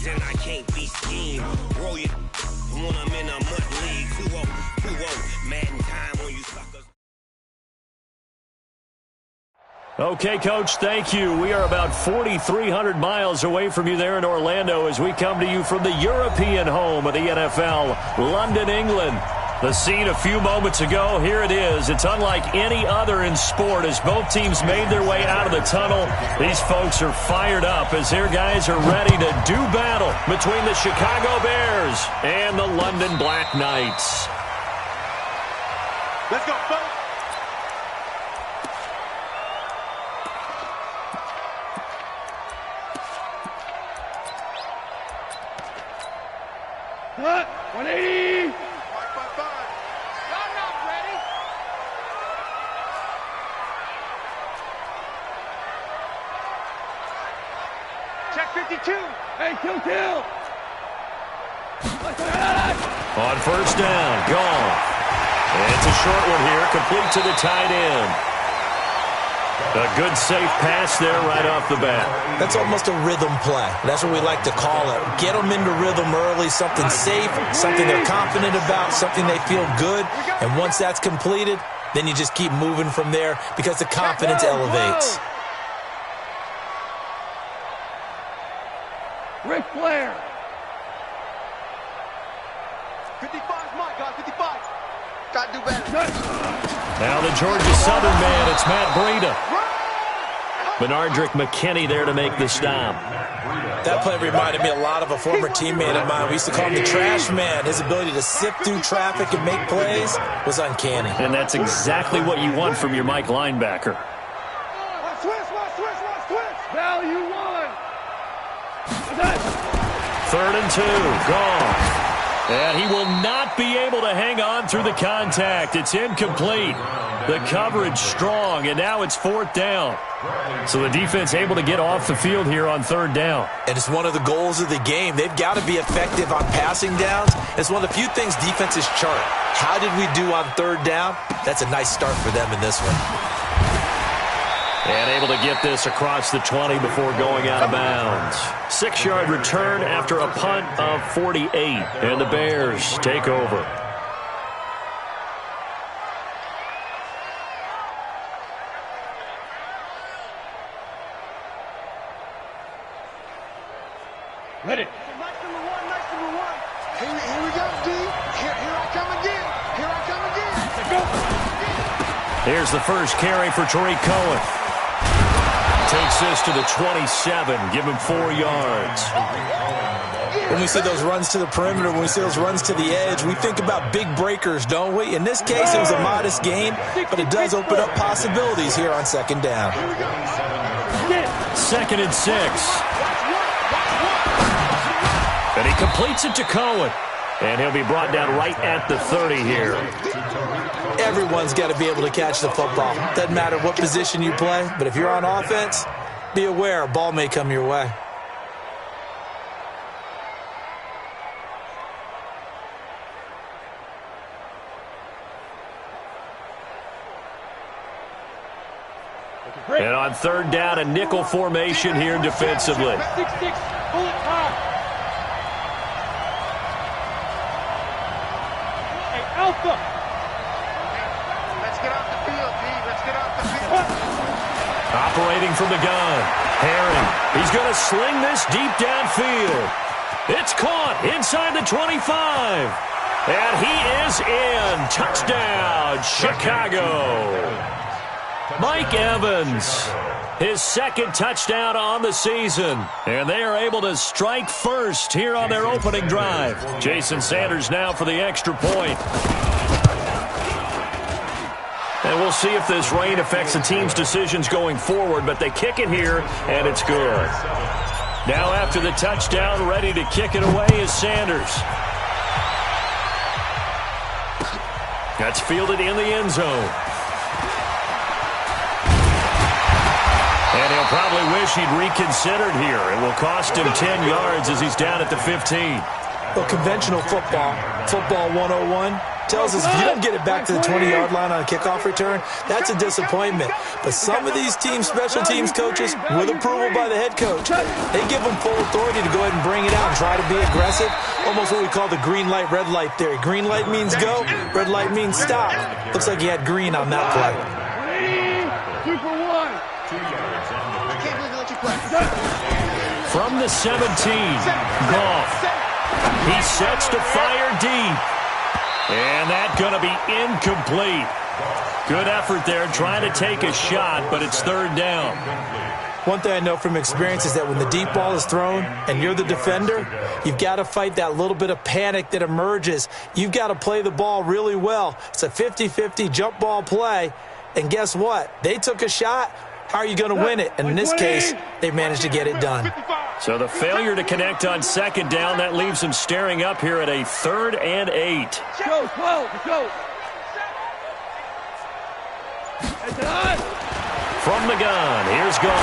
and I can't be schemed. Roll you when I'm in a mud league. 2-0, Madden time on you suckers. Okay, Coach, thank you. We are about 4,300 miles away from you there in Orlando as we come to you from the European home of the NFL, London, England. The scene a few moments ago, here it is. It's unlike any other in sport as both teams made their way out of the tunnel. These folks are fired up as their guys are ready to do battle between the Chicago Bears and the London Black Knights. Let's go, folks. Cut! 180! 5-5-5. Y'all not ready? Check 52. Hey, kill! On first down, gone. It's a short one here, complete to the tight end. A good safe pass there right off the bat. That's almost a rhythm play. That's what we like to call it. Get them into rhythm early, something safe, something they're confident about, something they feel good. And once that's completed, then you just keep moving from there because the confidence elevates. Ric Flair! 55's mine, guys. 55. Gotta do better. Now the Georgia Southern man, it's Matt Breida. Benardrick McKinney there to make the stop. That play reminded me a lot of a former teammate of mine. We used to call him the trash man. His ability to sift through traffic and make plays was uncanny. And that's exactly what you want from your Mike linebacker. Watch twist! Value one! 3rd and 2, gone. And he will not be able to hang on through the contact. It's incomplete. The coverage strong, and now it's 4th down. So the defense able to get off the field here on 3rd down. And it's one of the goals of the game. They've got to be effective on passing downs. It's one of the few things defenses chart. How did we do on 3rd down? That's a nice start for them in this one. And able to get this across the 20 before going out of bounds. 6-yard return after a punt of 48. And the Bears take over. Ready! Nice number one. Here we go, D. Here I come again. Go! Here's the first carry for Tariq Cohen. Takes this to the 27, give him 4 yards. When we see those runs to the perimeter, when we see those runs to the edge, we think about big breakers, don't we? In this case, it was a modest gain, but it does open up possibilities here on 2nd down. 2nd and 6. And he completes it to Cohen. And he'll be brought down right at the 30 here. Everyone's got to be able to catch the football. Doesn't matter what position you play, but if you're on offense, be aware a ball may come your way. And on 3rd down, a nickel formation here defensively. 6-6, bullet time. Hey, Alpha! Let's get off the field, D. Let's get off the field. Operating from the gun. Herring. He's going to sling this deep downfield. It's caught inside the 25. And he is in. Touchdown, Chicago. Mike Evans, his 2nd touchdown on the season. And they are able to strike first here on their opening drive. Jason Sanders now for the extra point. And we'll see if this rain affects the team's decisions going forward, but they kick it here, and it's good. Now after the touchdown, ready to kick it away is Sanders. That's fielded in the end zone. And he'll probably wish he'd reconsidered here. It will cost him 10 yards as he's down at the 15. Well, conventional football 101, tells us if you don't get it back to the 20-yard line on a kickoff return, that's a disappointment. But some of these special teams coaches, with approval by the head coach, they give them full authority to go ahead and bring it out and try to be aggressive. Almost what we call the green light, red light theory. Green light means go, red light means stop. Looks like he had green on that play. 2 for 1. I can't believe they let you play. From the 17, Goff. He sets to fire deep. And that's going to be incomplete. Good effort there trying to take a shot, but it's third down. One thing I know from experience is that when the deep ball is thrown and you're the defender, you've got to fight that little bit of panic that emerges. You've got to play the ball really well. It's a 50-50 jump ball play. And guess what? They took a shot. How are you going to win it? And in this case, they managed to get it done. So the failure to connect on second down, that leaves them staring up here at a 3rd and 8. Go, 12, go. From the gun, here's Goff.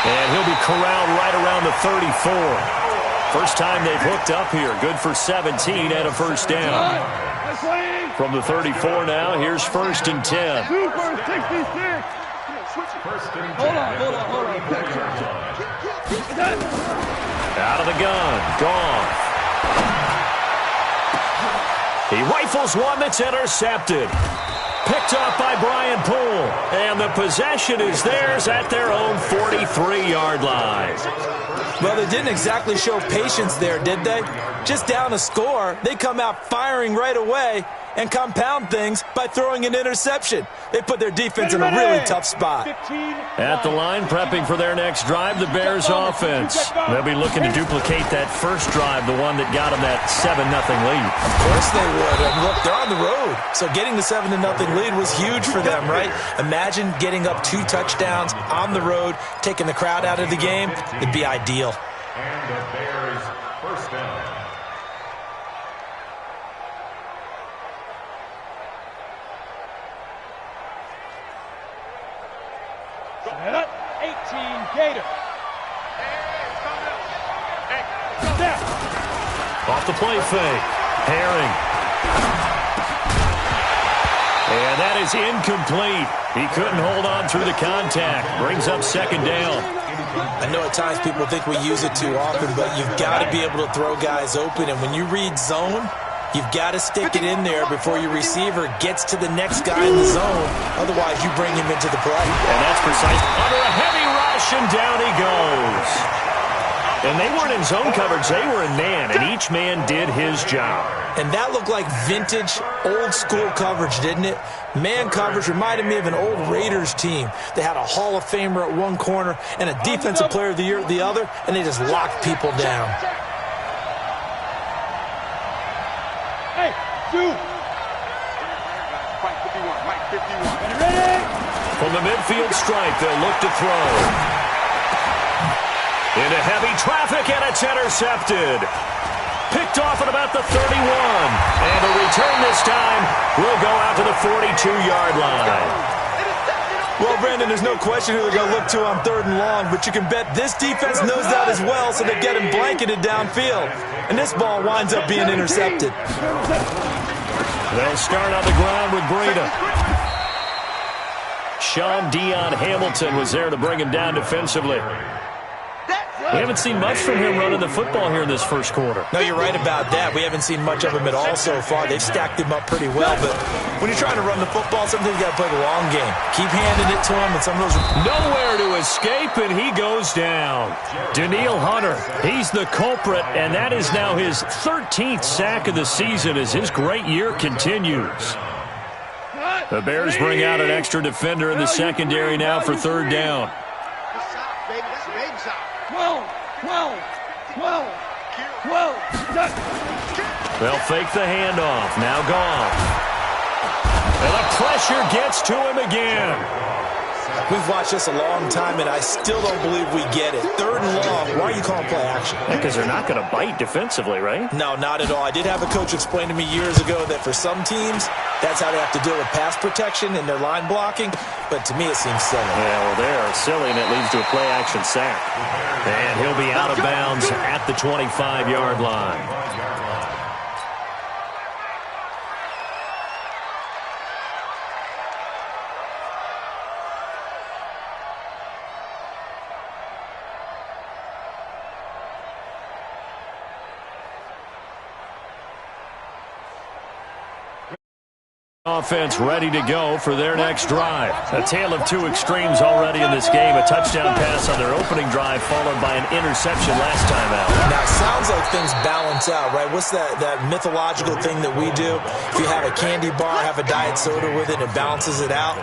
And he'll be corralled right around the 34. First time they've hooked up here. Good for 17 and a first down. From the 34 now, here's 1st and 10. 2 for 66. Hold on. Out of the gun, Goff. He rifles one that's intercepted. Picked off by Brian Poole. And the possession is theirs at their own 43-yard line. Well, they didn't exactly show patience there, did they? Just down a score, they come out firing right away and compound things by throwing an interception. They put their defense in a really tough spot. At the line, prepping for their next drive, the Bears offense. They'll be looking to duplicate that first drive, the one that got them that 7-0 lead. Of course they would. And look, they're on the road. So getting the 7-0 lead was huge for them, right? Imagine getting up 2 touchdowns on the road, taking the crowd out of the game. It'd be ideal. And the Bears first down. Set. 18 Gator. Step. Off the play fake. Herring. And that is incomplete. He couldn't hold on through the contact. Brings up 2nd down. I know at times people think we use it too often, but you've got to be able to throw guys open. And when you read zone, you've got to stick it in there before your receiver gets to the next guy in the zone. Otherwise, you bring him into the play. And that's precise. Under a heavy rush, and down he goes. And they weren't in zone coverage. They were in man, and each man did his job. And that looked like vintage, old-school coverage, didn't it? Man coverage reminded me of an old Raiders team. They had a Hall of Famer at one corner and a Defensive Player of the Year at the other, and they just locked people down. Hey, 2. Mike 51, Mike 51. Ready? From the midfield stripe, they'll look to throw. Into heavy traffic, and it's intercepted. Picked off at about the 31. And the return this time will go out to the 42-yard line. Well, Brandon, there's no question who they're going to look to on 3rd and long, but you can bet this defense knows that as well, so they get him blanketed downfield. And this ball winds up being intercepted. They'll start on the ground with Breida. Sean Dion Hamilton was there to bring him down defensively. We haven't seen much from him running the football here in this first quarter. No, you're right about that. We haven't seen much of him at all so far. They've stacked him up pretty well, but when you're trying to run the football, sometimes you got to play the long game. Keep handing it to him, and some of those... Nowhere to escape, and he goes down. Danielle Hunter, he's the culprit, and that is now his 13th sack of the season as his great year continues. The Bears bring out an extra defender in the secondary now for 3rd down. 12. They'll fake the handoff. Now Goff. And the pressure gets to him again. We've watched this a long time, and I still don't believe we get it. 3rd and long, why are you calling play action? Because they're not going to bite defensively, right? No, not at all. I did have a coach explain to me years ago that for some teams, that's how they have to deal with pass protection and their line blocking, but to me it seems silly. Yeah, well, they are silly, and it leads to a play-action sack. And he'll be out of bounds at the 25-yard line. Offense ready to go for their next drive. A tale of two extremes already in this game. A touchdown pass on their opening drive followed by an interception last time out. Now, it sounds like things balance out, right? What's that mythological thing that we do? If you have a candy bar, have a diet soda with it, it balances it out.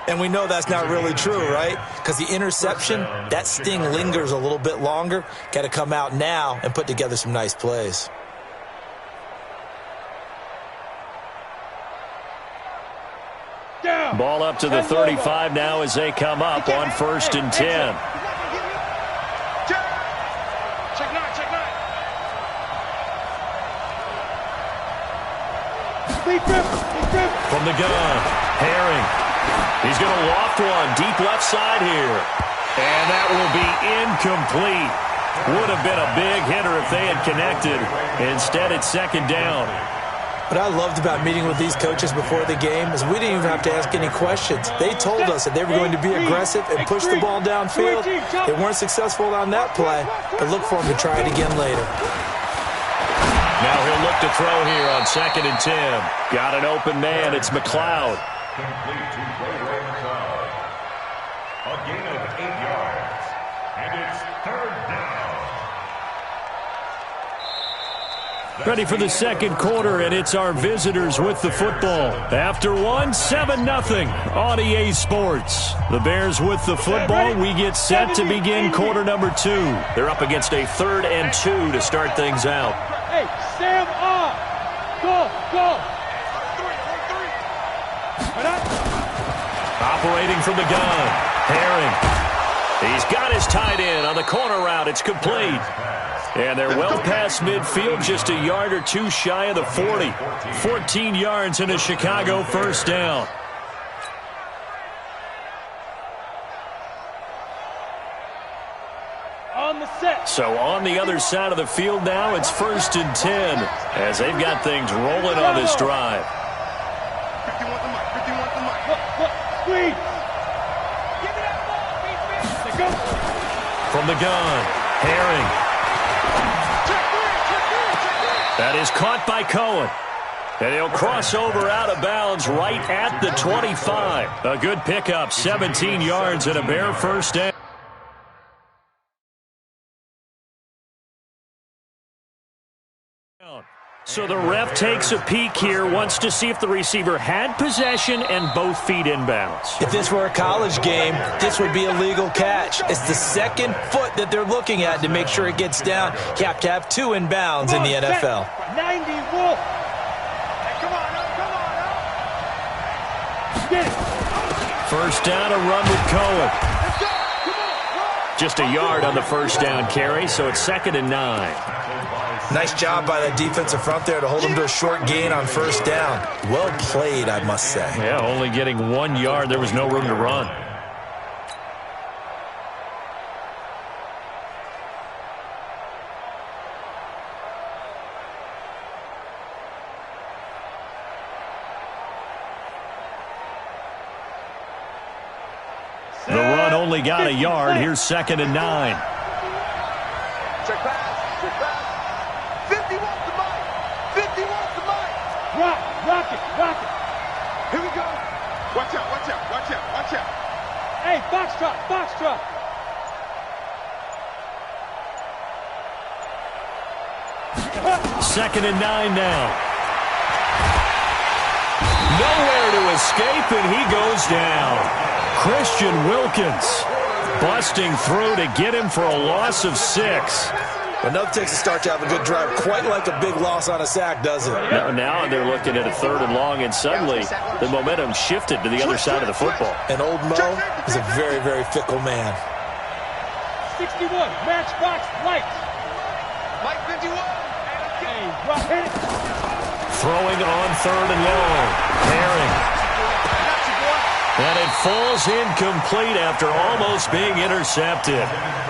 And we know that's not really true, right? Because the interception, that sting lingers a little bit longer. Got to come out now and put together some nice plays. Ball up to the 35 now as they come up on 1st and 10. Check nine, check nine. From the gun, Herring. He's going to loft one deep left side here. And that will be incomplete. Would have been a big hitter if they had connected. Instead, it's 2nd down. What I loved about meeting with these coaches before the game is we didn't even have to ask any questions. They told us that they were going to be aggressive and push the ball downfield. They weren't successful on that play, but look for them to try it again later. Now he'll look to throw here on 2nd and 10. Got an open man. It's McLeod. Complete to Ray McLeod. A gain of 8 yards. And it's 3rd down. Ready for the 2nd quarter, and it's our visitors with the football. After one, 7-0 on EA Sports. The Bears with the football. We get set to begin quarter number 2. They're up against a 3rd and 2 to start things out. Hey, Sam off. Go, go. Operating from the gun, Herring. He's got his tight end on the corner route. It's complete. And they're well past midfield, just a yard or two shy of the 40. 14 yards and a Chicago 1st down. On the set. So on the other side of the field now, it's 1st and 10 as they've got things rolling on this drive. 51 the mic, 51 the mic. Look, squeeze. Give me that ball, go. From the gun, Herring. That is caught by Cohen. And he'll cross over out of bounds right at the 25. A good pickup, 17 yards and a Bear 1st down. So the ref takes a peek here, wants to see if the receiver had possession and both feet inbounds. If this were a college game, this would be a legal catch. It's the 2nd foot that they're looking at to make sure it gets down. You have to have 2 inbounds in the NFL. 90 Wolf. Come on, Get it. 1st down, a run with Cohen. let's go. Come on, run. Just a yard on the 1st down carry, so it's 2nd and 9. Nice job by that defensive front there to hold them to a short gain on 1st down. Well played, I must say. Yeah, only getting 1 yard. There was no room to run. The run only got a yard. Here's 2nd and 9. Check pass, check pass. 50 wants the mic. 50 wants the mic. Rock it. Here we go. Watch out, watch out, watch out, watch out. Hey, Foxtrot. 2nd and 9 now. Nowhere to escape, and he goes down. Christian Wilkins busting through to get him for a loss of 6. Enough takes a start to have a good drive, quite like a big loss on a sack, does it? Now they're looking at a 3rd and long, and suddenly the momentum shifted to the other side of the football. And old Mo is a very, very fickle man. 61, Matchbox Light. Mike 51. Hey, rock, hit it. Throwing on 3rd and long. Herring. And it falls incomplete after almost being intercepted.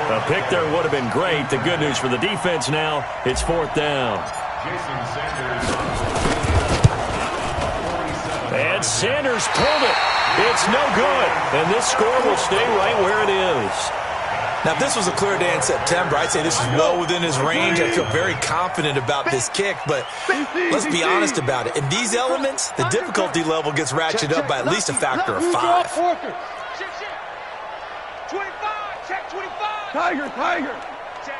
A pick there would have been great. The good news for the defense now, it's 4th down. Jason Sanders. And Sanders pulled it. It's no good. And this score will stay right where it is. Now, if this was a clear day in September, I'd say this is well within his range. I feel very confident about this kick, but let's be honest about it. In these elements, the difficulty level gets ratcheted up by at least a factor of 5. Shit. 25. Check 25. Tiger. Check.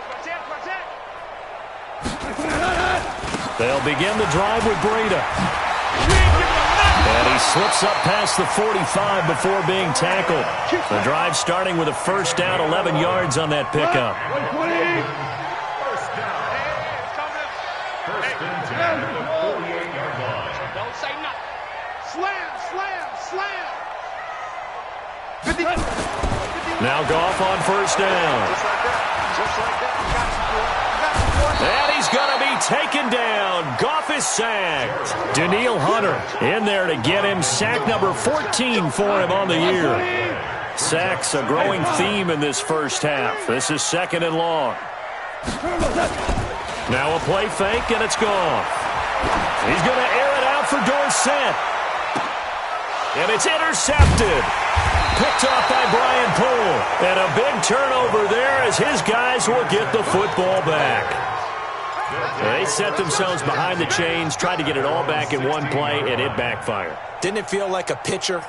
They'll begin the drive with Breida. And he slips up past the 45 before being tackled. The drive starting with a first down, 11 yards on that pickup. First down. First and 10 at the 48-yard line. Don't say nothing. Slam. 50. Now Goff on first down. Just like that. And he's going to be taken down. Goff is sacked. Danielle Hunter in there to get him. Sack number 14 for him on the year. Sacks a growing theme in this first half. This is second and long. Now a play fake, and it's Goff. He's going to air it out for Dorsett. And it's intercepted. Picked off by Brian Poole. And a big turnover there as his guys will get the football back. They set themselves behind the chains, tried to get it all back in one play, and it backfired. Didn't it feel like a pitcher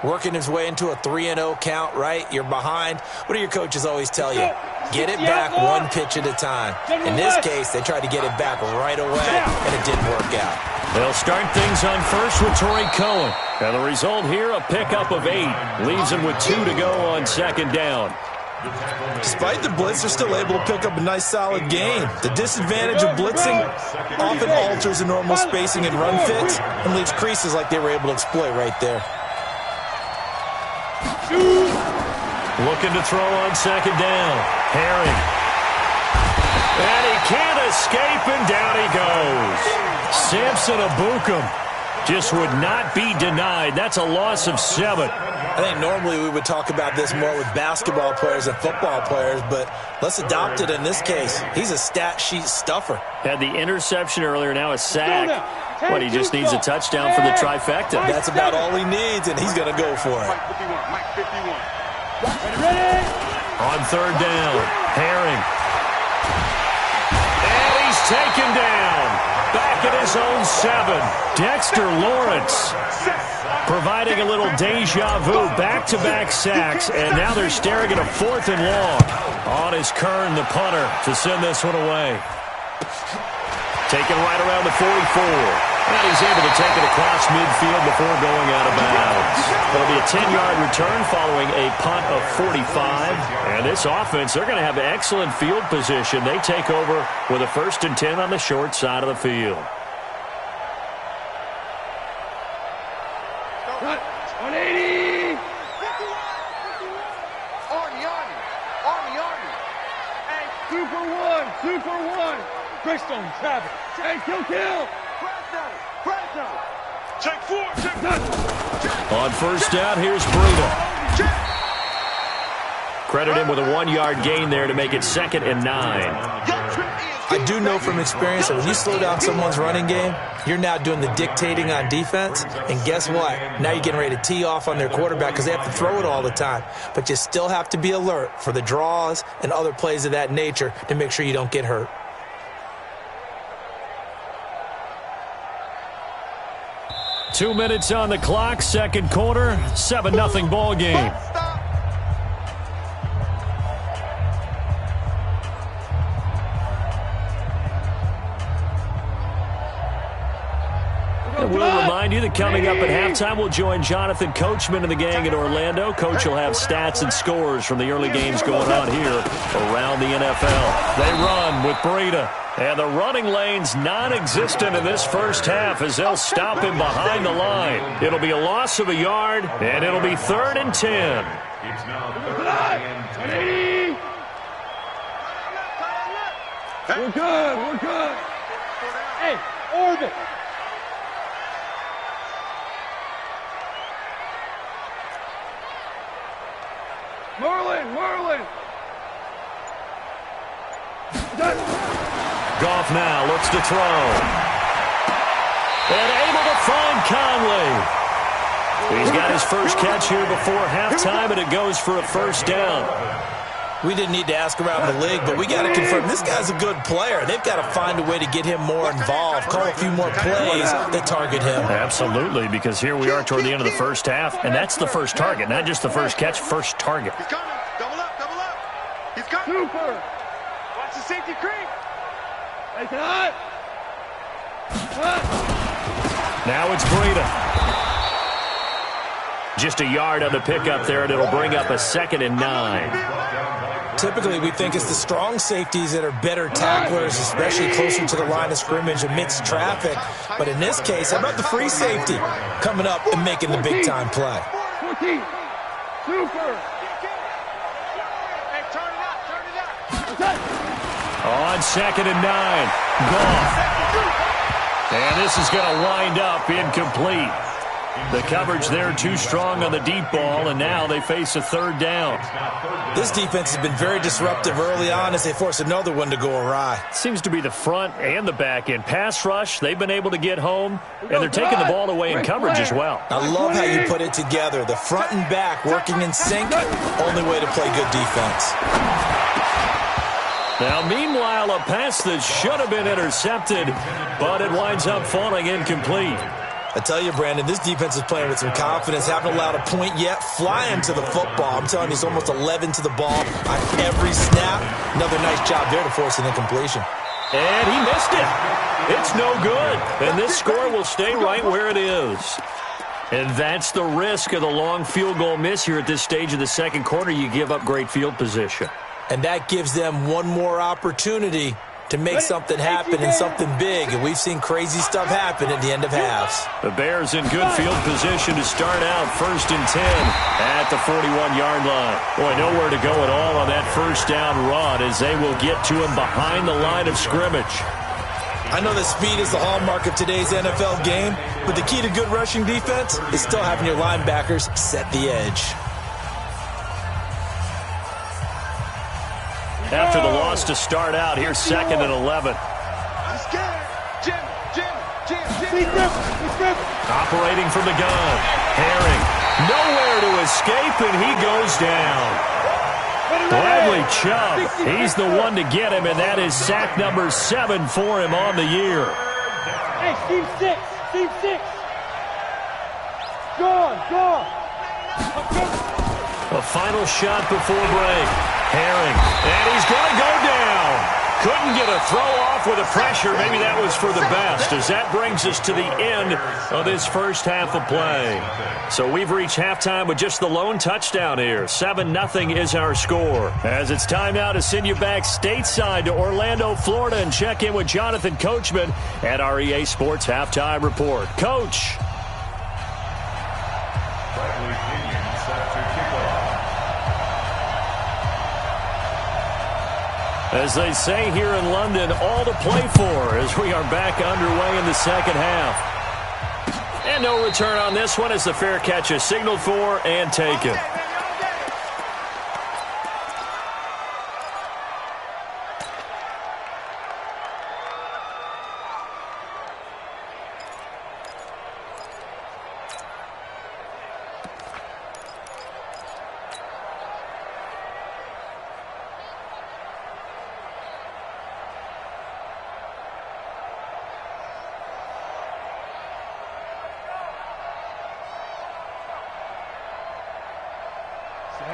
working his way into a 3-0 count, right? You're behind. What do your coaches always tell you? Get it back one pitch at a time. In this case, they tried to get it back right away, and it didn't work out. They'll start things on first with Torrey Cohen. And the result here, a pickup of 8. Leaves him with 2 to go on second down. Despite the blitz, they're still able to pick up a nice, solid gain. The disadvantage of blitzing often alters the normal spacing and run fits and leaves creases like they were able to exploit right there. Looking to throw on second down. Herring. And he can't escape, and down he goes. Samson Abukum just would not be denied. That's a loss of 7. I think normally we would talk about this more with basketball players and football players, but let's adopt it in this case. He's a stat sheet stuffer. Had the interception earlier, now a sack. But he just needs a touchdown for the trifecta. That's about all he needs, and he's going to go for it. Mike 51. Ready? On third down, Herring. And he's taken down. Back at his own 7. Dexter Lawrence providing a little deja vu. Back-to-back sacks, and now they're staring at a 4th and long. On is Kern, the punter, to send this one away. Taken right around the 44. And he's able to take it across midfield before going out of bounds. It'll be a 10-yard return following a punt of 45. And this offense, they're going to have excellent field position. They take over with a 1st and 10 on the short side of the field. 180. Army. Hey, 2 for 1. 2 for 1. Greystone, Travis. Hey, kill. Check 4. On first down, here's Breida. Credit him with a 1-yard gain there to make it 2nd and 9. I do know from experience that when you slow down someone's running game, you're now doing the dictating on defense. And guess what? Now you're getting ready to tee off on their quarterback because they have to throw it all the time. But you still have to be alert for the draws and other plays of that nature to make sure you don't get hurt. Two minutes on the clock, second quarter, 7-0 ball game. And we'll remind you that coming up at halftime, we'll join Jonathan Coachman and the gang in Orlando. Coach will have stats and scores from the early games going on here around the NFL. They run with Breida. And the running lane's non-existent in this first half as they'll stop him behind the line. It'll be a loss of a yard, and it'll be 3rd and 10. It's now 3rd and 10. We're good. Hey, orbit. Merlin. Goff now looks to throw. And able to find Conley. He's got his first catch here before halftime, and it goes for a first down. We didn't need to ask around the league, but we got to confirm this guy's a good player. They've got to find a way to get him more involved, call a few more plays that target him. Absolutely, because here we are toward the end of the first half, and that's the first target, not just the first catch, first target. He's coming. Double up, double up. He's coming. Super. Watch the safety creep. Now it's Breida. Just a yard on the pickup there, and it'll bring up a 2nd and 9. Typically, we think it's the strong safeties that are better tacklers, especially closer to the line of scrimmage amidst traffic. But in this case, how about the free safety coming up and making the big-time play? 14. Super. Hey, turn it up. On 2nd and 9. Goff. And this is going to wind up incomplete. The coverage there too strong on the deep ball, and now they face a 3rd down. This defense has been very disruptive early on as they force another one to go awry. Seems to be the front and the back end. Pass rush, they've been able to get home, and they're taking the ball away in coverage as well. I love how you put it together. The front and back working in sync, only way to play good defense. Now, meanwhile, a pass that should have been intercepted, but it winds up falling incomplete. I tell you, Brandon, this defense is playing with some confidence. Haven't allowed a point yet. Flying to the football. I'm telling you, it's almost 11 to the ball on every snap. Another nice job there to force an incompletion. And he missed it. It's no good. And this score will stay right where it is. And that's the risk of the long field goal miss here at this stage of the second quarter. You give up great field position. And that gives them one more opportunity to make something happen and something big. And we've seen crazy stuff happen at the end of halves. The Bears in good field position to start out 1st and 10 at the 41-yard line. Boy, nowhere to go at all on that first down run as they will get to him behind the line of scrimmage. I know that speed is the hallmark of today's NFL game, but the key to good rushing defense is still having your linebackers set the edge. After the loss to start out, here's 2nd and 11. He's scared. Jim. Operating from the gun. Herring. Nowhere to escape, and he goes down. Bradley Chubb. He's the one to get him, and that is sack number 7 for him on the year. Hey, Steve 6. Go on. A final shot before break. Herring. And he's going to go down. Couldn't get a throw off with the pressure. Maybe that was for the best, as that brings us to the end of this first half of play. So we've reached halftime with just the lone touchdown here. 7-0 is our score. As it's time now to send you back stateside to Orlando, Florida, and check in with Jonathan Coachman at our EA Sports Halftime Report. Coach. As they say here in London, all to play for as we are back underway in the second half. And no return on this one as the fair catch is signaled for and taken.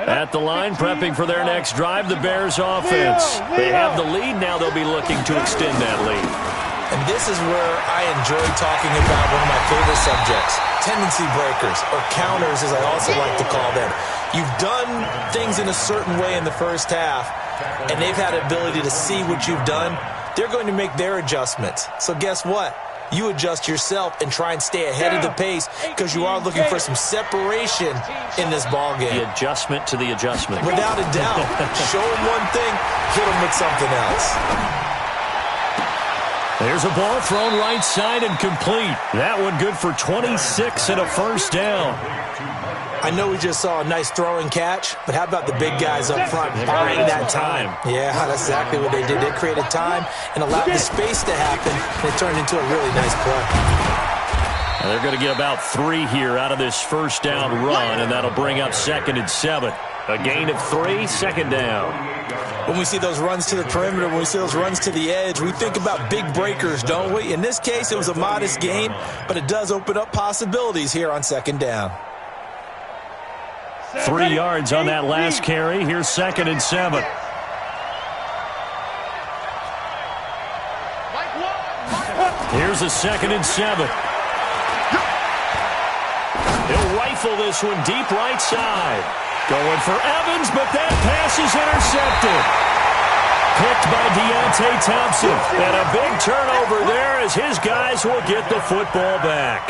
At the line, prepping for their next drive, the Bears offense. They have the lead. Now they'll be looking to extend that lead. And this is where I enjoy talking about one of my favorite subjects, tendency breakers, or counters as I also like to call them. You've done things in a certain way in the first half, and they've had the ability to see what you've done. They're going to make their adjustments. So guess what? You adjust yourself and try and stay ahead of the pace because you are looking for some separation in this ball game. The adjustment to the adjustment. Without a doubt. Show them one thing, hit them with something else. There's a ball thrown right side and complete. That one good for 26 and a first down. I know we just saw a nice throw and catch, but how about the big guys up front buying that time? Yeah, that's exactly what they did. They created time and allowed the space to happen, and it turned into a really nice play. They're going to get about 3 here out of this first down run, and that'll bring up 2nd and 7. A gain of 3, second down. When we see those runs to the perimeter, when we see those runs to the edge, we think about big breakers, don't we? In this case, it was a modest gain, but it does open up possibilities here on second down. 3 yards on that last carry. Here's 2nd and 7. Here's a 2nd and 7. He'll rifle this one deep right side. Going for Evans, but that pass is intercepted. Picked by Deontay Thompson. And a big turnover there as his guys will get the football back.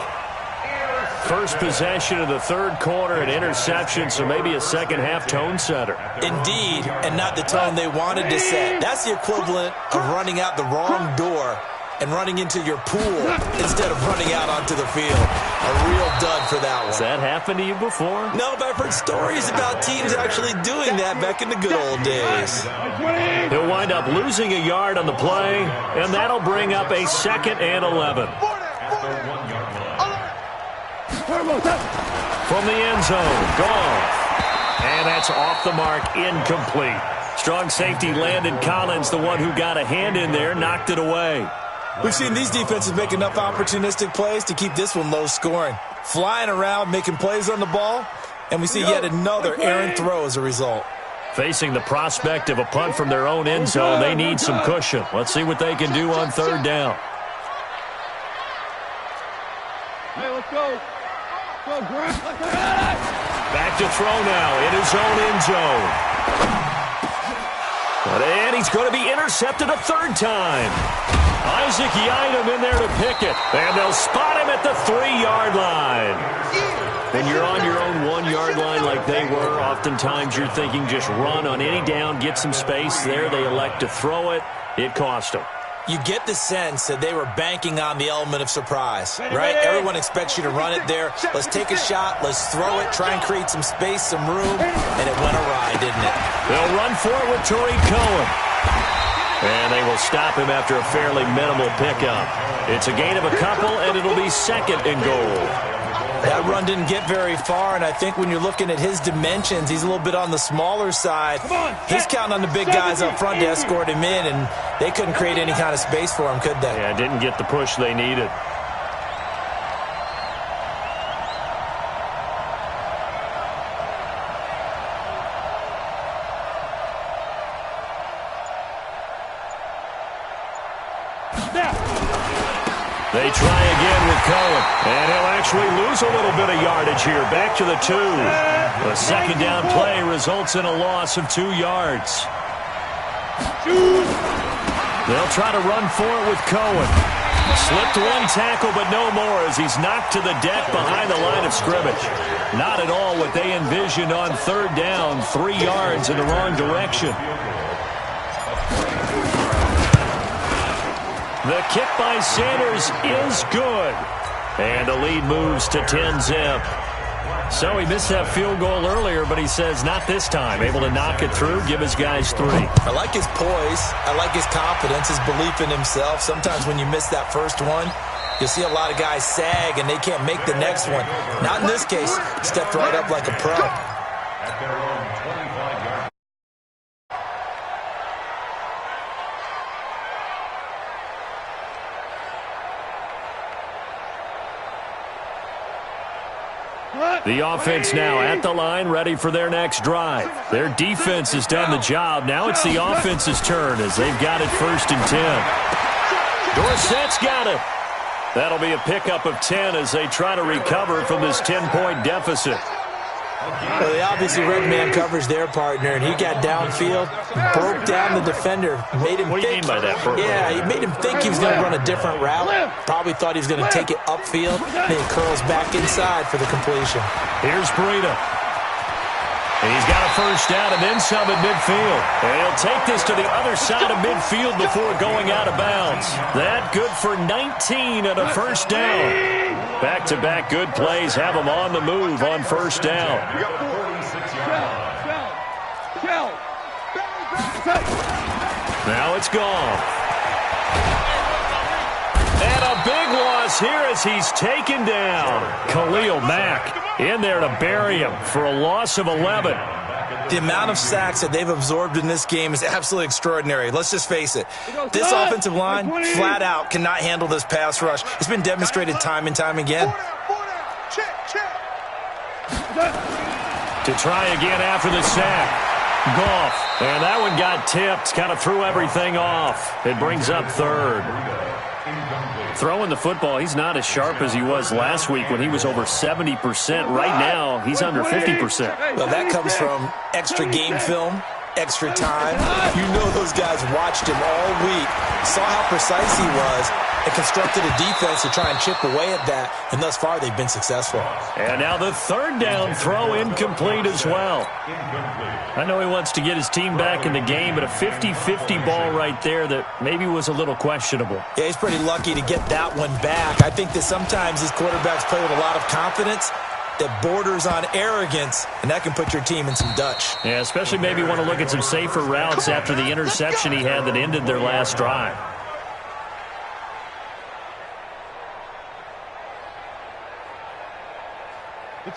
First possession of the third quarter, an interception, so maybe a second-half tone setter. Indeed, and not the tone they wanted to set. That's the equivalent of running out the wrong door and running into your pool instead of running out onto the field. A real dud for that one. Has that happened to you before? No, but I've heard stories about teams actually doing that back in the good old days. He'll wind up losing a yard on the play, and that'll bring up a 2nd and 11. From the end zone, Goff. And that's off the mark, incomplete. Strong safety Landon Collins, the one who got a hand in there, knocked it away. We've seen these defenses make enough opportunistic plays to keep this one low scoring. Flying around, making plays on the ball, and we see yet another errant throw as a result. Facing the prospect of a punt from their own end zone, they need some cushion. Let's see what they can do on 3rd down. Hey, let's go. Back to throw now in his own end zone. And he's going to be intercepted a 3rd time. Isaac Yiadom in there to pick it. And they'll spot him at the 3-yard line. When you're on your own 1-yard line like they were, oftentimes you're thinking just run on any down, get some space. There they elect to throw it. It cost them. You get the sense that they were banking on the element of surprise, right? Everyone expects you to run it there. Let's take a shot. Let's throw it. Try and create some space, some room. And it went awry, didn't it? They'll run for it with Tariq Cohen. And they will stop him after a fairly minimal pickup. It's a gain of a couple, and it'll be 2nd and goal. That run didn't get very far, and I think when you're looking at his dimensions, he's a little bit on the smaller side. He's counting on the big guys up front to escort him in, and they couldn't create any kind of space for him, could they? Yeah, didn't get the push they needed. They try again with Cohen, and he'll actually lose a little bit of yardage here. Back to the 2. The 2nd down play results in a loss of 2 yards. They'll try to run for it with Cohen. Slipped one tackle, but no more as he's knocked to the deck behind the line of scrimmage. Not at all what they envisioned on 3rd down, 3 yards in the wrong direction. The kick by Sanders is good. And the lead moves to 10-zip. So he missed that field goal earlier, but he says not this time. Able to knock it through, give his guys 3. I like his poise. I like his confidence, his belief in himself. Sometimes when you miss that first one, you'll see a lot of guys sag and they can't make the next one. Not in this case. Stepped right up like a pro. At their own 25-yard. The offense now at the line, ready for their next drive. Their defense has done the job. Now it's the offense's turn as they've got it 1st and 10. Dorsett's got it. That'll be a pickup of 10 as they try to recover from this 10-point deficit. Well, they obviously read man coverage their partner, and he got downfield, broke down the defender, made him What do you mean by that, Bert? Yeah, he made him think he was going to run a different route. Probably thought he was going to take it upfield. Then he curls back inside for the completion. Here's Breida. And he's got a 1st down and then some at midfield. And he'll take this to the other side of midfield before going out of bounds. That good for 19 and a 1st down. Back-to-back good plays have him on the move on 1st down. Now it's gone. And a big loss here as he's taken down. Khalil Mack in there to bury him for a loss of 11. The amount of sacks that they've absorbed in this game is absolutely extraordinary. Let's just face it. This offensive line, flat out, cannot handle this pass rush. It's been demonstrated time and time again. To try again after the sack. Goff. And that one got tipped. Kind of threw everything off. It brings up third. Throwing the football, he's not as sharp as he was last week when he was over 70%. Right now, he's under 50%. Well, that comes from extra game film, extra time. You know those guys watched him all week, saw how precise he was, and constructed a defense to try and chip away at that, and thus far they've been successful. And now the third down throw incomplete as well. I know he wants to get his team back in the game, but a 50-50 ball right there that maybe was a little questionable. Yeah, he's pretty lucky to get that one back. I think that sometimes these quarterbacks play with a lot of confidence that borders on arrogance, and that can put your team in some Dutch. Yeah, especially maybe want to look at some safer routes after the interception he had that ended their last drive.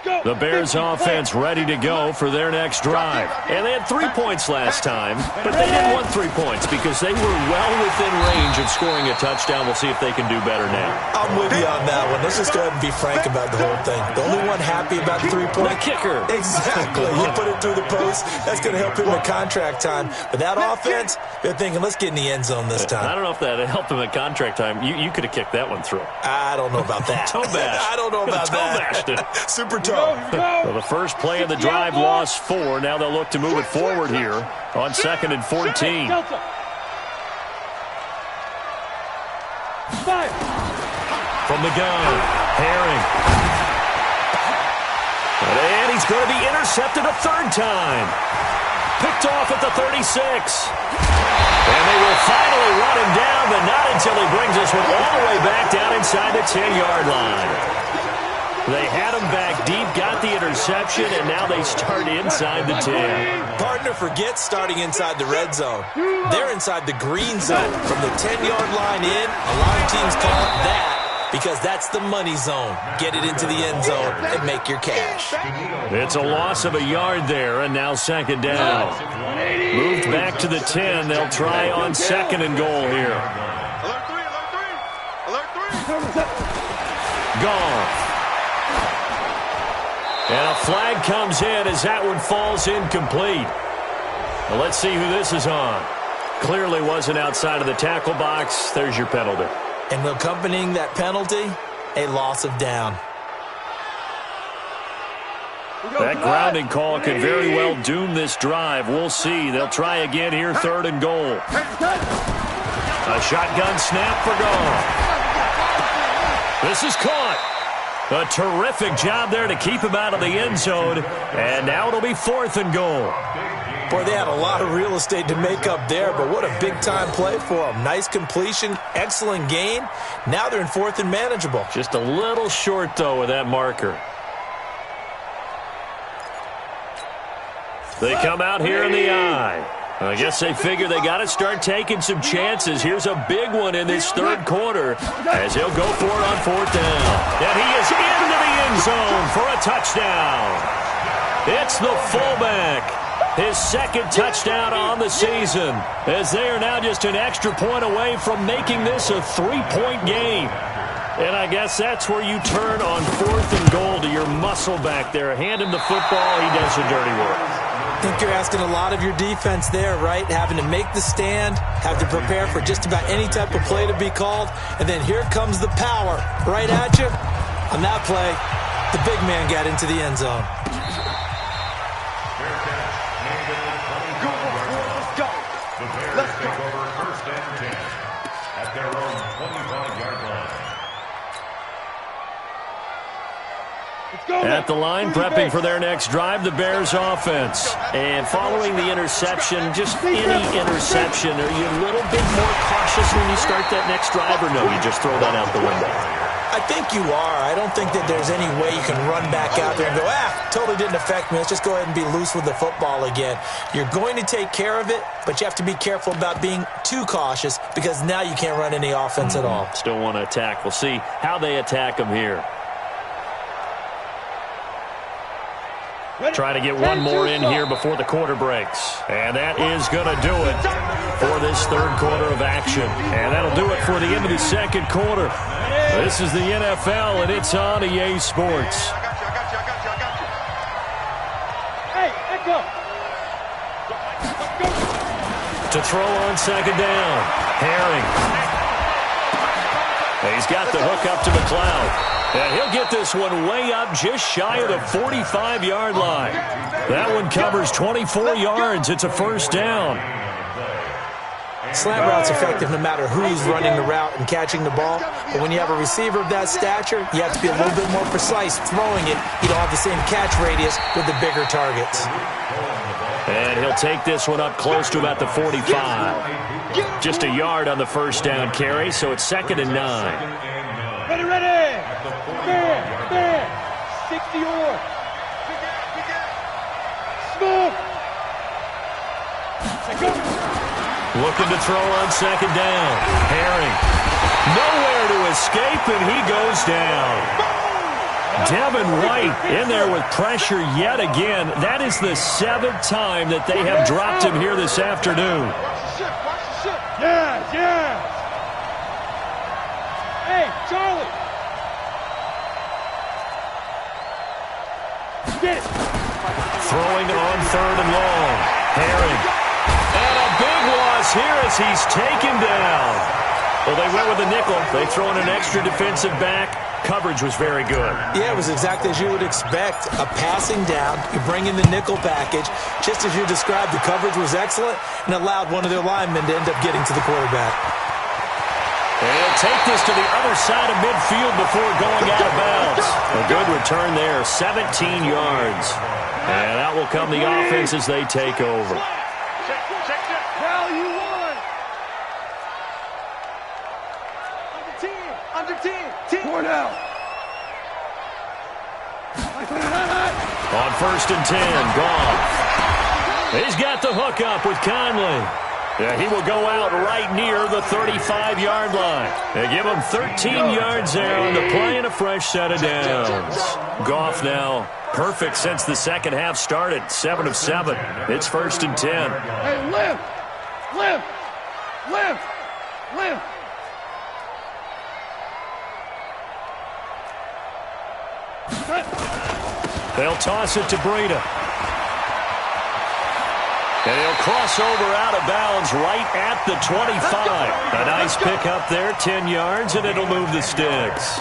The Bears offense ready to go for their next drive. And they had 3 points last time, but they didn't want 3 points because they were well within range of scoring a touchdown. We'll see if they can do better now. I'm with you on that one. Let's just go ahead and be frank about the whole thing. The only one happy about the 3-point? The kicker. Exactly. You put it through the post, that's going to help him at contract time. But that offense, they're thinking, let's get in the end zone this time. I don't know if that helped him at contract time. You could have kicked that one through. I don't know about that. Toe bash. I don't know about that. Toe bashed it. Super toe. So the first play of the drive lost 4. Now they'll look to move it forward here on 2nd and 14. From the gun, Herring. And he's going to be intercepted a third time. Picked off at the 36. And they will finally run him down, but not until he brings this one all the way back down inside the 10-yard line. They had him back deep, got the interception, and now they start inside the 10. Partner forgets starting inside the red zone. They're inside the green zone. From the 10-yard line in, a lot of teams call it that because that's the money zone. Get it into the end zone and make your cash. It's a loss of a yard there, and now 2nd down. Moved back to the 10. They'll try on 2nd and goal here. Alert 3. Goff. And a flag comes in as that one falls incomplete. Well, let's see who this is on. Clearly wasn't outside of the tackle box. There's your penalty. And accompanying that penalty, a loss of down. That grounding call could very well doom this drive. We'll see. They'll try again here, 3rd and goal. A shotgun snap for Goff. This is caught. A terrific job there to keep him out of the end zone. And now it'll be 4th and goal. Boy, they had a lot of real estate to make up there, but what a big-time play for them. Nice completion, excellent gain. Now they're in 4th and manageable. Just a little short, though, with that marker. They come out here in the eye. I guess they figure they got to start taking some chances. Here's a big one in this 3rd quarter as he'll go for it on 4th down. And he is into the end zone for a touchdown. It's the fullback. His 2nd touchdown on the season as they are now just an extra point away from making this a 3-point game. And I guess that's where you turn on 4th and goal to your muscle back there. Hand him the football. He does the dirty work. I think you're asking a lot of your defense there, right? Having to make the stand, have to prepare for just about any type of play to be called, and then here comes the power right at you. On that play, the big man got into the end zone. Let's go. Take over 1st and 10 at their own 25-yard line. At the line, prepping for their next drive, the Bears offense. And following the interception, just any interception, are you a little bit more cautious when you start that next drive, or no, you just throw that out the window? I think you are. I don't think that there's any way you can run back out there and go, totally didn't affect me. Let's just go ahead and be loose with the football again. You're going to take care of it, but you have to be careful about being too cautious because now you can't run any offense at all. Still want to attack. We'll see how they attack them here. Try to get one more in here before the quarter breaks. And that is going to do it for this third quarter of action. And that'll do it for the end of the second quarter. This is the NFL, and it's on EA Sports. Hey, let go. To throw on second down. Herring. He's got the hook up to McLeod. And he'll get this one way up just shy of the 45-yard line. That one covers 24 yards. It's a first down. Slant route's effective no matter who's running the route and catching the ball. But when you have a receiver of that stature, you have to be a little bit more precise throwing it. You don't have the same catch radius with the bigger targets. And he'll take this one up close to about the 45. Just a yard on the first down carry, so it's 2nd and 9. Ready, ready. There. 60 or. Smoke. Looking to throw on second down. Herring. Nowhere to escape, and he goes down. Devin White in there with pressure yet again. That is the 7th time that they have dropped him here this afternoon. Yeah. Hey, Charlie. Get it. Throwing on 3rd and long. Herring. And a big loss here as he's taken down. Well, they went with a nickel. They throw in an extra defensive back. Coverage was very good. Yeah, it was exactly as you would expect. A passing down. You bring in the nickel package. Just as you described, the coverage was excellent and allowed one of their linemen to end up getting to the quarterback. And he'll take this to the other side of midfield before going out of bounds. A good return there, 17 yards. And out will come the offense as they take over. Hell, you won. Under 10. Cornell. On 1st and 10, Goff. He's got the hook up with Conley. Yeah, he will go out right near the 35-yard line. They give him 13 yards there on the play and a fresh set of downs. Goff now perfect since the second half started. 7 of 7. It's 1st and 10. Hey, lift. They'll toss it to Breida. And he'll cross over out of bounds right at the 25. A nice pick up there, 10 yards, and it'll move the sticks.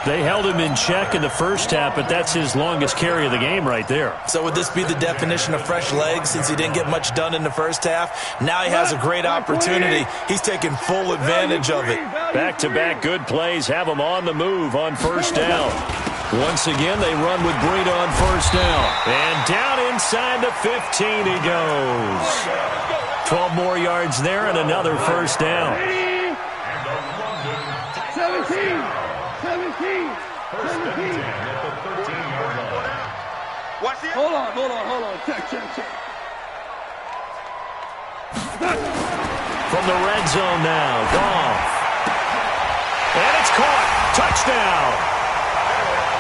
They held him in check in the first half, but that's his longest carry of the game right there. So would this be the definition of fresh legs since he didn't get much done in the first half? Now he has a great opportunity. He's taking full advantage of it. Back-to-back good plays have him on the move on first down. Once again, they run with Breida on first down. And down inside the 15 he goes. 12 more yards there and another first down. 17. Hold on. Check. From the red zone now, Goff. And it's caught. Touchdown.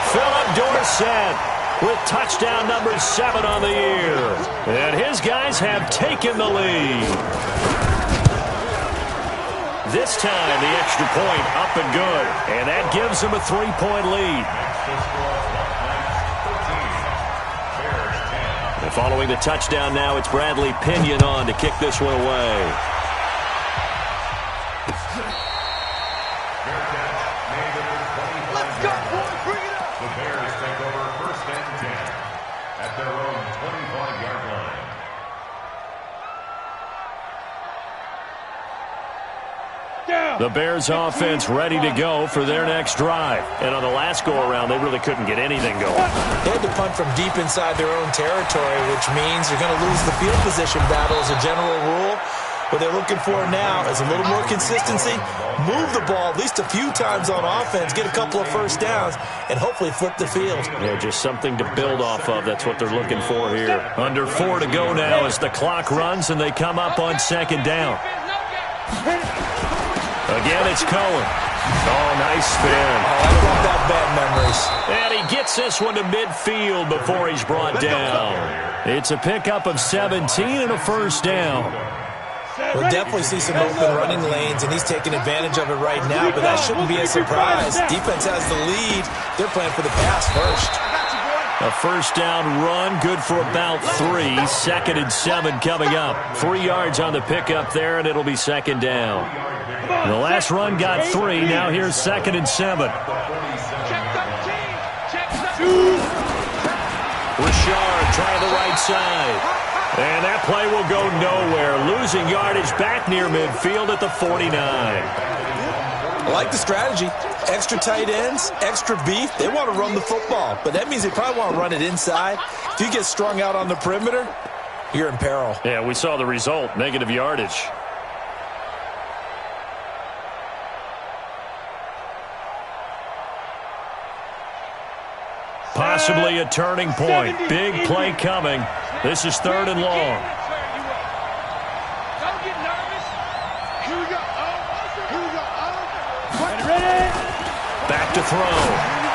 Philip Dorsett with touchdown number 7 on the year. And his guys have taken the lead. This time, the extra point up and good. And that gives them a 3-point lead. And following the touchdown now, it's Bradley Pinion on to kick this one away. The Bears offense ready to go for their next drive. And on the last go-around, they really couldn't get anything going. They had to punt from deep inside their own territory, which means you're going to lose the field position battle as a general rule. What they're looking for now is a little more consistency, move the ball at least a few times on offense, get a couple of first downs, and hopefully flip the field. Yeah, just something to build off of. That's what they're looking for here. Under 4 to go now as the clock runs and they come up on second down. Again, it's Cohen. Oh, nice spin. Oh, I love that bad memories. And he gets this one to midfield before he's brought down. It's a pickup of 17 and a first down. We'll definitely see some open running lanes, and he's taking advantage of it right now, but that shouldn't be a surprise. Defense has the lead. They're playing for the pass first. A first down run, good for about 3. 2nd and 7 coming up. 3 yards on the pickup there, and it'll be 2nd down. The last run got 3. Now here's 2nd and 7. Richard trying the right side. And that play will go nowhere. Losing yardage back near midfield at the 49. I like the strategy. Extra tight ends, extra beef. They want to run the football, but that means they probably want to run it inside. If you get strung out on the perimeter, you're in peril. Yeah, we saw the result, negative yardage. Possibly a turning point. Big play coming. This is 3rd and long. Don't get nervous. Here we go. Here we go. Ready? Back to throw.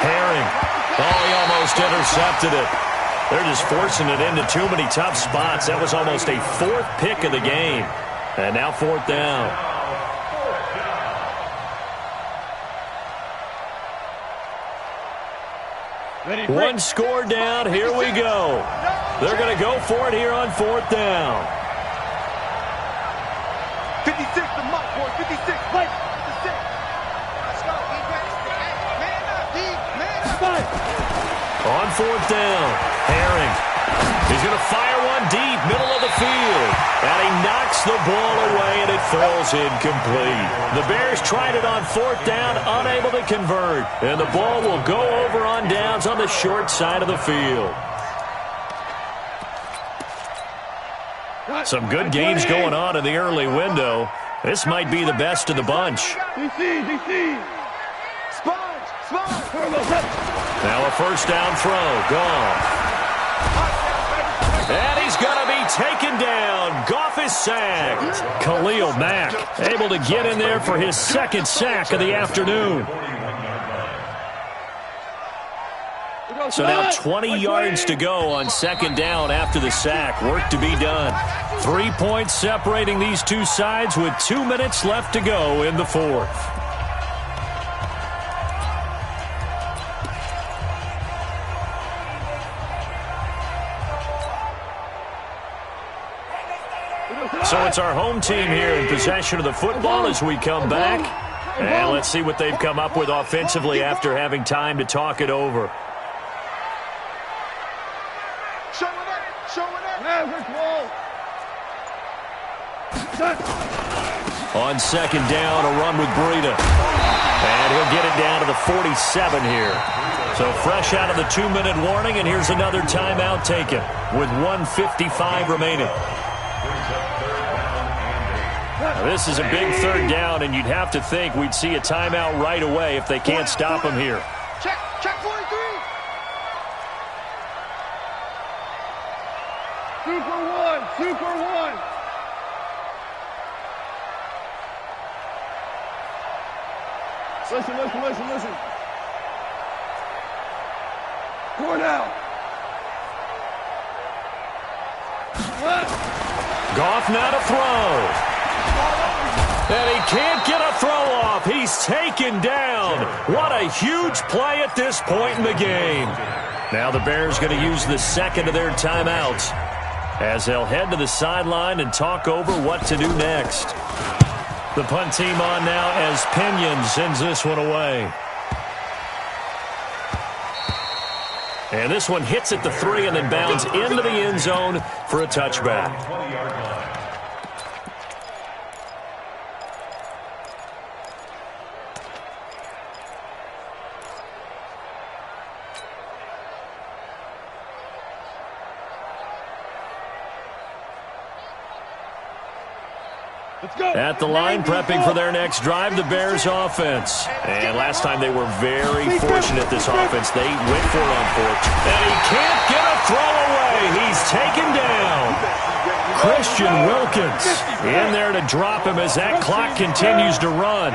Herring. Oh, he almost intercepted it. They're just forcing it into too many tough spots. That was almost a 4th pick of the game. And now 4th down. Ready, One score down. Here we go. They're going to go for it here on 4th down. 56 the mark, boy. 56. Play. 56. Let's go. Man up, D. Man up. On 4th down. Herring. He's going to fire one deep, middle of the field. And he knocks the ball away, and it falls incomplete. The Bears tried it on 4th down, unable to convert. And the ball will go over on downs on the short side of the field. Some good games going on in the early window. This might be the best of the bunch. DC. Sponge. Now a first down throw. Gone. And he's going to be taken down. Goff is sacked. Khalil Mack able to get in there for his 2nd sack of the afternoon. So now 20 yards to go on 2nd down after the sack. Work to be done. 3 points separating these two sides with 2 minutes left to go in the 4th. So it's our home team here in possession of the football as we come back. And let's see what they've come up with offensively after having time to talk it over. Show it up. On 2nd down, a run with Breida. And he'll get it down to the 47 here. So fresh out of the 2-minute warning, and here's another timeout taken with 1:55 remaining. Now, this is a big 3rd down, and you'd have to think we'd see a timeout right away if they can't stop him here. Check 43. 2 for 1. Listen. Four down. Goff now to throw. And he can't get a throw off. He's taken down. What a huge play at this point in the game. Now the Bears going to use the 2nd of their timeouts as they'll head to the sideline and talk over what to do next. The punt team on now as Pinion sends this one away. And this one hits at the 3 and then bounds into the end zone for a touchback. At the line, prepping for their next drive, the Bears offense. And last time they were very fortunate, this offense. They went for it on 4th. And he can't get a throw away. He's taken down. Christian Wilkins in there to drop him as that clock continues to run.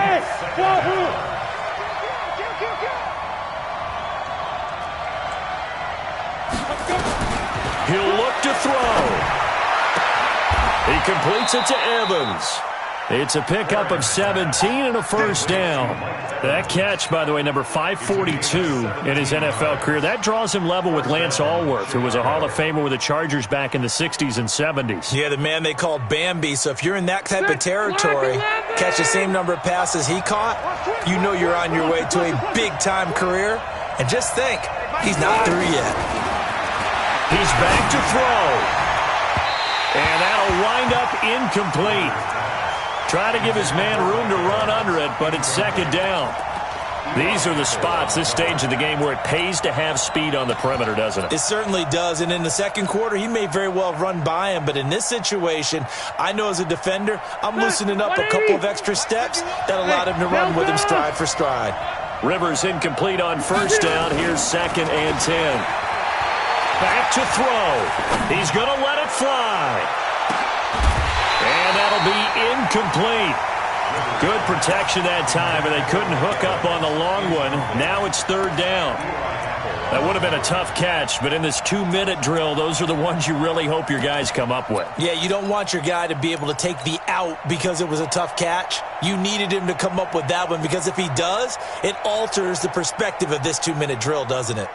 He'll look to throw. He completes it to Evans. It's a pickup of 17 and a first down. That catch, by the way, number 542 in his NFL career. That draws him level with Lance Allworth, who was a Hall of Famer with the Chargers back in the 60s and 70s. Yeah, the man they called Bambi. So if you're in that type of territory, catch the same number of passes he caught, you know you're on your way to a big-time career. And just think, he's not through yet. He's back to throw. And that'll wind up incomplete. Try to give his man room to run under it, but it's second down. These are the spots, this stage of the game, where it pays to have speed on the perimeter, doesn't it? It certainly does, and in the second quarter, he may very well run by him, but in this situation, I know as a defender, I'm loosening up a couple of extra steps that allowed him to run with him stride for stride. Rivers incomplete on first down. Here's second and 10. Back to throw. He's going to let it fly. And that'll be incomplete. Good protection that time, and they couldn't hook up on the long one. Now it's third down. That would have been a tough catch, but in this 2-minute drill, those are the ones you really hope your guys come up with. Yeah, you don't want your guy to be able to take the out because it was a tough catch. You needed him to come up with that one, because if he does, it alters the perspective of this 2-minute drill, doesn't it?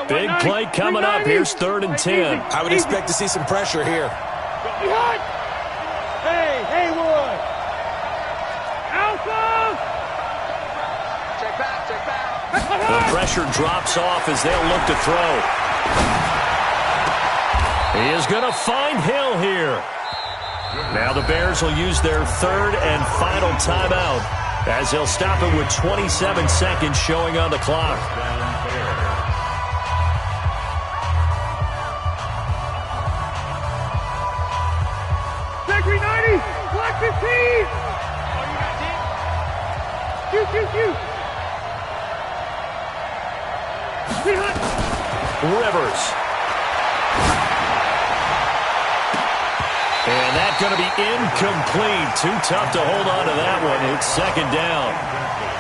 Big play coming up. Here's third and 10. I would expect to see some pressure here. Hey, Haywood. Alpha. Check back. The pressure drops off as they'll look to throw. He is going to find Hill here. Now the Bears will use their third and final timeout as they'll stop it with 27 seconds showing on the clock. Black 15! Shoot! Rivers. And that's going to be incomplete. Too tough to hold on to that one. It's second down.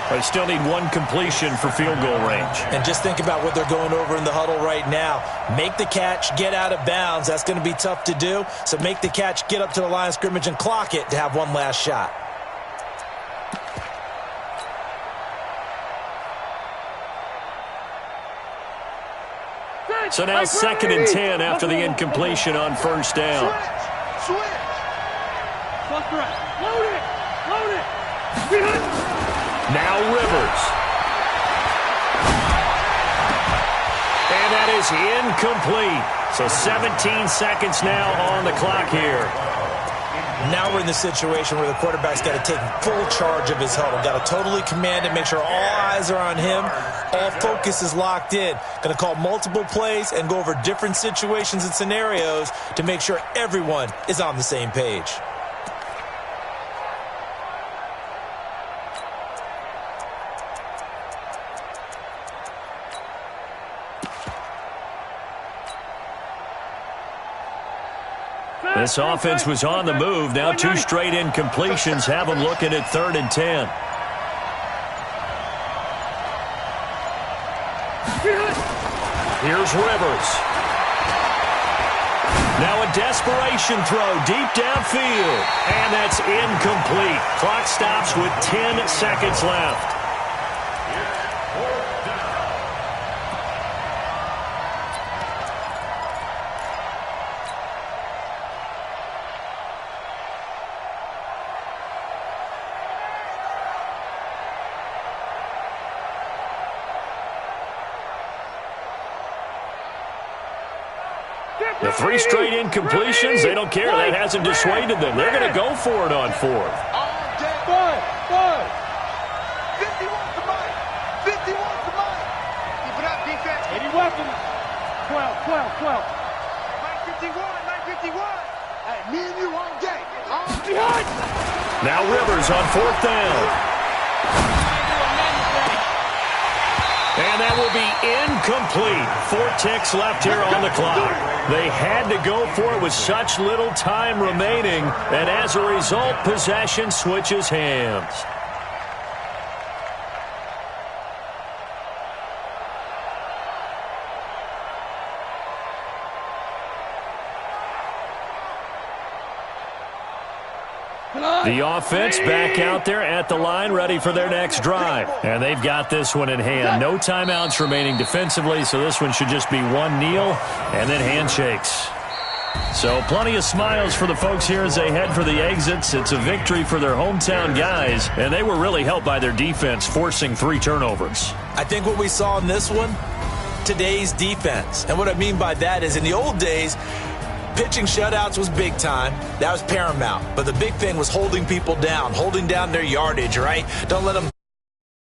They still need one completion for field goal range. And just think about what they're going over in the huddle right now. Make the catch, get out of bounds. That's going to be tough to do. So make the catch, get up to the line of scrimmage, and clock it to have one last shot. So now second and 10 after the incompletion on first down. Switch. Load it. Now Rivers. And that is incomplete. So 17 seconds now on the clock here. Now we're in the situation where the quarterback's got to take full charge of his huddle. Got to totally command it, make sure all eyes are on him. All focus is locked in. Going to call multiple plays and go over different situations and scenarios to make sure everyone is on the same page. This offense was on the move. Now two straight incompletions have them looking at third and 10. Here's Rivers. Now a desperation throw deep downfield. And that's incomplete. Clock stops with 10 seconds left. The three straight incompletions, they don't care. That hasn't dissuaded them. They're going to go for it on fourth. Good. 50 wants the mic. 50 wants the mic. Keep it up, defense. 80 weapons. 12. 951. Hey, me and you all day. Now Rivers on fourth down. And And that will be incomplete. 4 ticks left here on the clock. They had to go for it with such little time remaining, and as a result, possession switches hands. The offense back out there at the line, ready for their next drive. And they've got this one in hand. No timeouts remaining defensively, so this one should just be one kneel and then handshakes. So plenty of smiles for the folks here as they head for the exits. It's a victory for their hometown guys, and they were really helped by their defense, forcing 3 turnovers. I think what we saw in this one, today's defense. And what I mean by that is in the old days, pitching shutouts was big time. That was paramount. But the big thing was holding people down, holding down their yardage, right? Don't let them